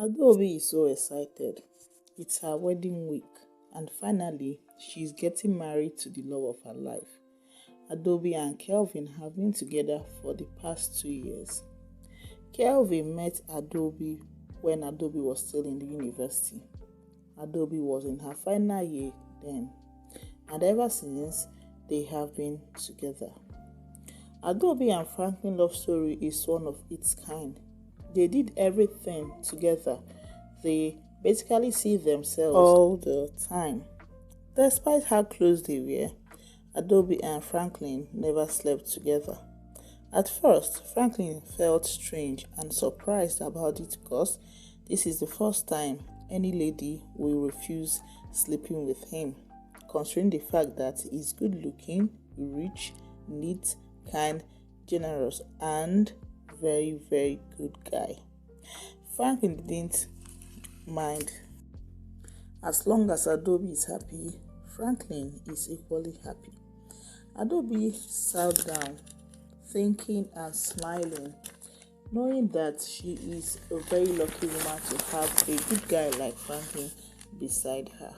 Adobe is so excited. It's her wedding week, and finally, she's getting married to the love of her life. Adobe and Kelvin have been together for the past 2 years. Kelvin met Adobe when Adobe was still in the university. Adobe was in her final year then, and ever since, they have been together. Adobe and Franklin love story is one of its kind. They did everything together. They basically see themselves all the time. Despite how close they were, Adobe and Franklin never slept together. At first, Franklin felt strange and surprised about it because this is the first time any lady will refuse sleeping with him, considering the fact that he's good looking, rich, neat, kind, generous, and very, very good guy. Franklin didn't mind. As long as Adobe is happy, Franklin is equally happy. Adobe sat down, thinking and smiling, knowing that she is a very lucky woman to have a good guy like Franklin beside her.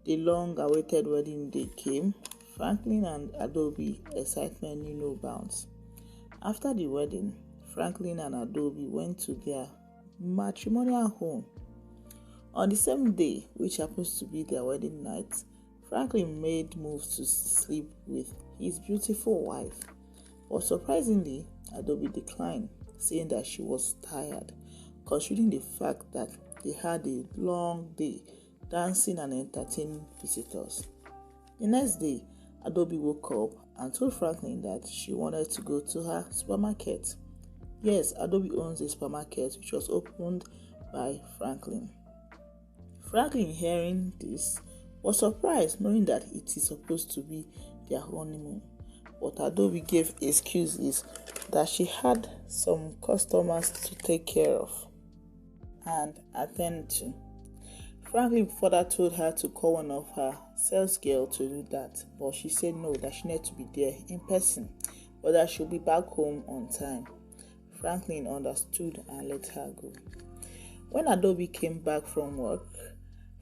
The long-awaited wedding day came. Franklin and Adobe excitement knew no bounds. After the wedding, Franklin and Adobe went to their matrimonial home. On the same day, which happens to be their wedding night, Franklin made moves to sleep with his beautiful wife. But surprisingly, Adobe declined, saying that she was tired, considering the fact that they had a long day dancing and entertaining visitors. The next day, Adobe woke up and told Franklin that she wanted to go to her supermarket. Yes, Adobe owns a supermarket which was opened by Franklin. Franklin, hearing this, was surprised knowing that it is supposed to be their honeymoon. But Adobe gave excuses that she had some customers to take care of and attend to. Franklin further told her to call one of her sales girls to do that, but she said no, that she needed to be there in person, but that she'll be back home on time. Franklin understood and let her go. When Adobe came back from work,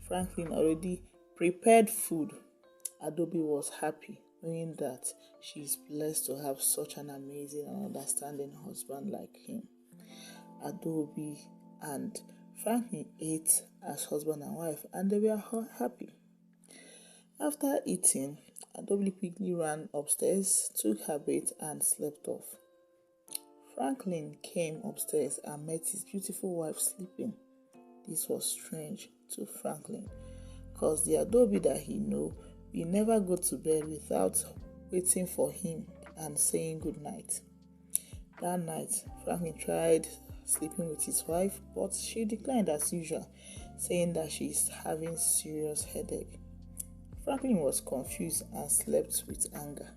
Franklin already prepared food. Adobe was happy knowing that she is blessed to have such an amazing and understanding husband like him. Adobe and Franklin ate as husband and wife, and they were happy. After eating, Adobe quickly ran upstairs, took her bath, and slept off. Franklin came upstairs and met his beautiful wife sleeping. This was strange to Franklin, because the Adobe that he knew will never go to bed without waiting for him and saying good night. That night, Franklin tried sleeping with his wife, but she declined as usual, saying that she is having serious headache. Franklin was confused and slept with anger.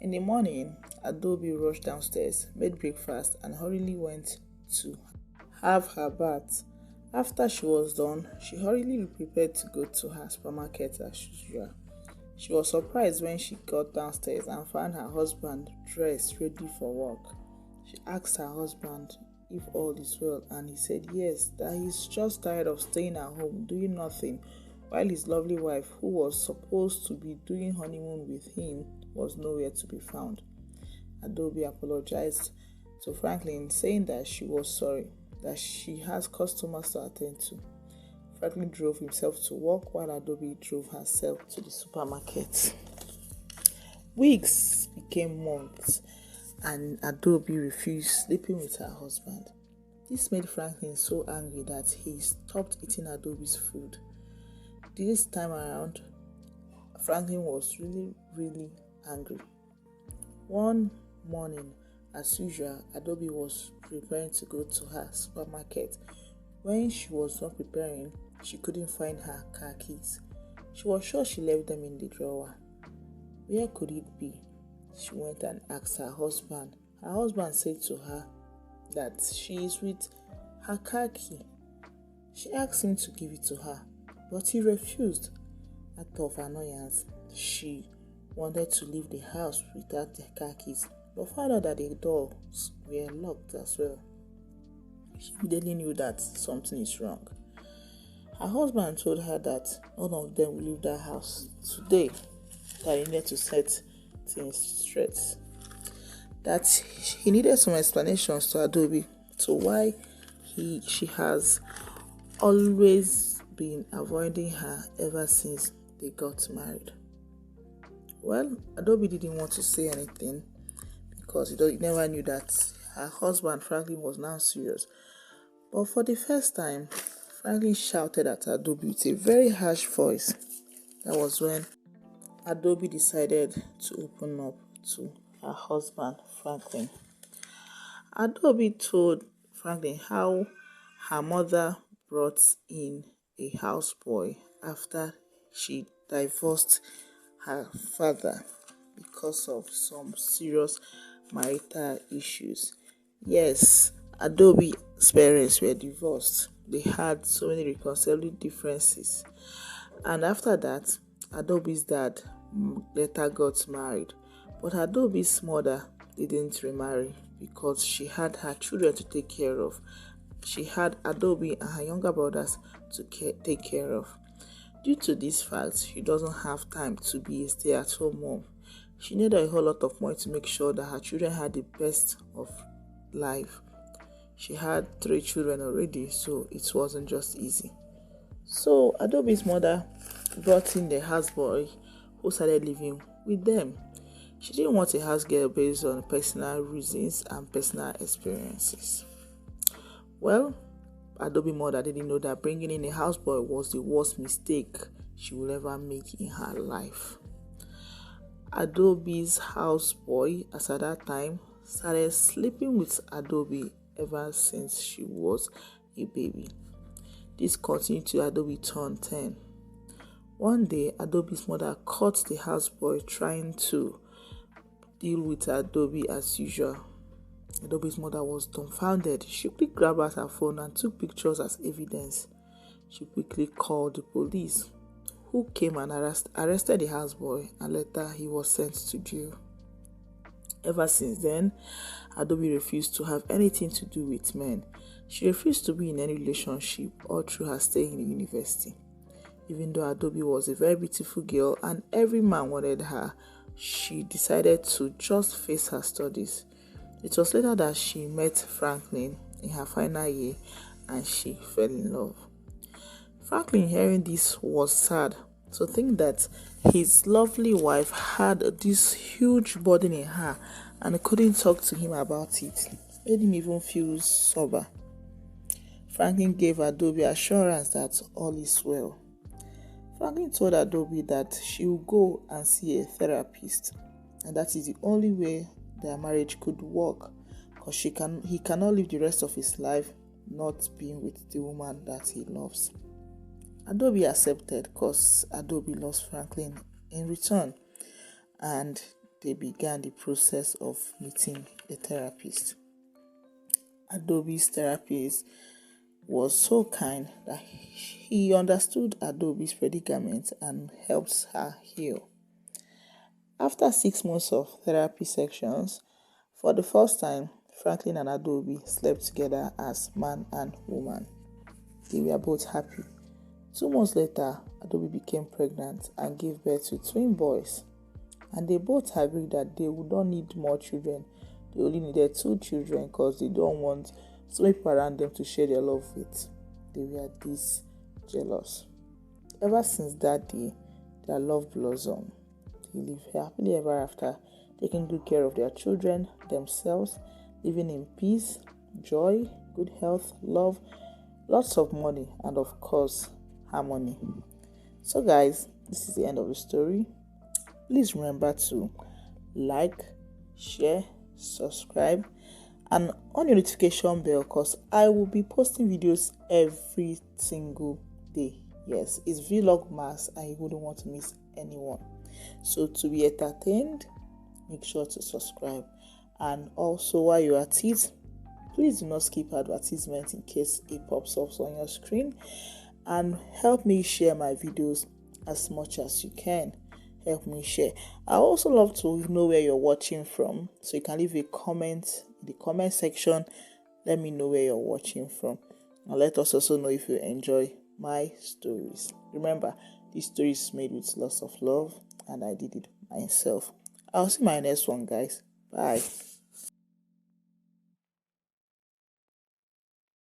In the morning, Adobe rushed downstairs, made breakfast, and hurriedly went to have her bath. After she was done, she hurriedly prepared to go to her supermarket as usual. She was surprised when she got downstairs and found her husband dressed ready for work. She asked her husband if all is well, and he said yes, that he's just tired of staying at home doing nothing, while his lovely wife, who was supposed to be doing honeymoon with him, was nowhere to be found. Adobe apologized to Franklin, saying that she was sorry, that she has customers to attend to. Franklin drove himself to work while Adobe drove herself to the supermarket. Weeks became months, and Adobe refused sleeping with her husband. This made Franklin so angry that he stopped eating Adobe's food. This time around, Franklin was really angry. One morning, as usual, Adobe was preparing to go to her supermarket. When she was not preparing, she couldn't find her car keys. She was sure she left them in the drawer. Where could it be? She went and asked her husband. Her husband said to her that she is with her car key. She asked him to give it to her, but he refused. Out of annoyance, she wanted to leave the house without the car keys, but found out that the doors were locked as well. she immediately knew that something is wrong. Her husband told her that none of them will leave that house today, that he needed to set things straight. That he needed some explanations to Adobe to why she has always been avoiding her ever since they got married. Well, Adobe didn't want to say anything because he never knew that her husband Franklin was now serious. But for the first time, Franklin shouted at Adobe with a very harsh voice. That was when Adobe decided to open up to her husband Franklin. Adobe told Franklin how her mother brought in a houseboy after she divorced her father because of some serious marital issues. Yes, Adobe's parents were divorced. They had so many reconcilable differences. And after that, Adobe's dad later got married. But Adobe's mother didn't remarry because she had her children to take care of. She had Adobe and her younger brothers to take care of. Due to this fact, she doesn't have time to be a stay-at-home mom. She needed a whole lot of money to make sure that her children had the best of life. She had 3 children already, so it wasn't just easy. So Adobe's mother brought in the houseboy who started living with them. She didn't want a house girl based on personal reasons and personal experiences. Well, Adobe mother didn't know that bringing in a houseboy was the worst mistake she would ever make in her life. Adobe's houseboy, as at that time, started sleeping with Adobe ever since she was a baby. This continued till Adobe turned 10. One day, Adobe's mother caught the houseboy trying to deal with Adobe as usual. Adobe's mother was dumbfounded. She quickly grabbed out her phone and took pictures as evidence. She quickly called the police, who came and arrested the houseboy, and later he was sent to jail. Ever since then, Adobe refused to have anything to do with men. She refused to be in any relationship all through her stay in the university. Even though Adobe was a very beautiful girl and every man wanted her, she decided to just face her studies. It was later that she met Franklin in her final year and she fell in love. Franklin, hearing this, was sad to think that his lovely wife had this huge burden in her and couldn't talk to him about it. Made him even feel sober. Franklin gave Adobe assurance that all is well. Franklin told Adobe that she would go and see a therapist, and that is the only way their marriage could work, because he cannot live the rest of his life not being with the woman that he loves. Adobe accepted because Adobe loves Franklin in return, and they began the process of meeting a therapist. Adobe's therapist was so kind that he understood Adobe's predicament and helped her heal. After 6 months of therapy sessions, for the first time, Franklin and Adobe slept together as man and woman. They were both happy. 2 months later, Adobe became pregnant and gave birth to twin boys. And they both agreed that they would not need more children. They only needed 2 children because they don't want so many people around them to share their love with. They were this jealous. Ever since that day, their love blossomed. They live happily ever after, taking good care of their children, themselves, living in peace, joy, good health, love, lots of money, and of course, harmony. So guys, this is the end of the story. Please remember to like, share, subscribe, and on your notification bell, because I will be posting videos every single day. Yes, it's Vlogmas and you wouldn't want to miss anyone. So to be entertained, make sure to subscribe. And also, while you're at it, please do not skip advertisement in case it pops up on your screen, and help me share my videos as much as you can. Help me share. I also love to know where you're watching from, so you can leave a comment in the comment section Let me know where you're watching from. And let us also know if you enjoy my stories. Remember, this story is made with lots of love and I did it myself. I'll see my next one, guys. Bye.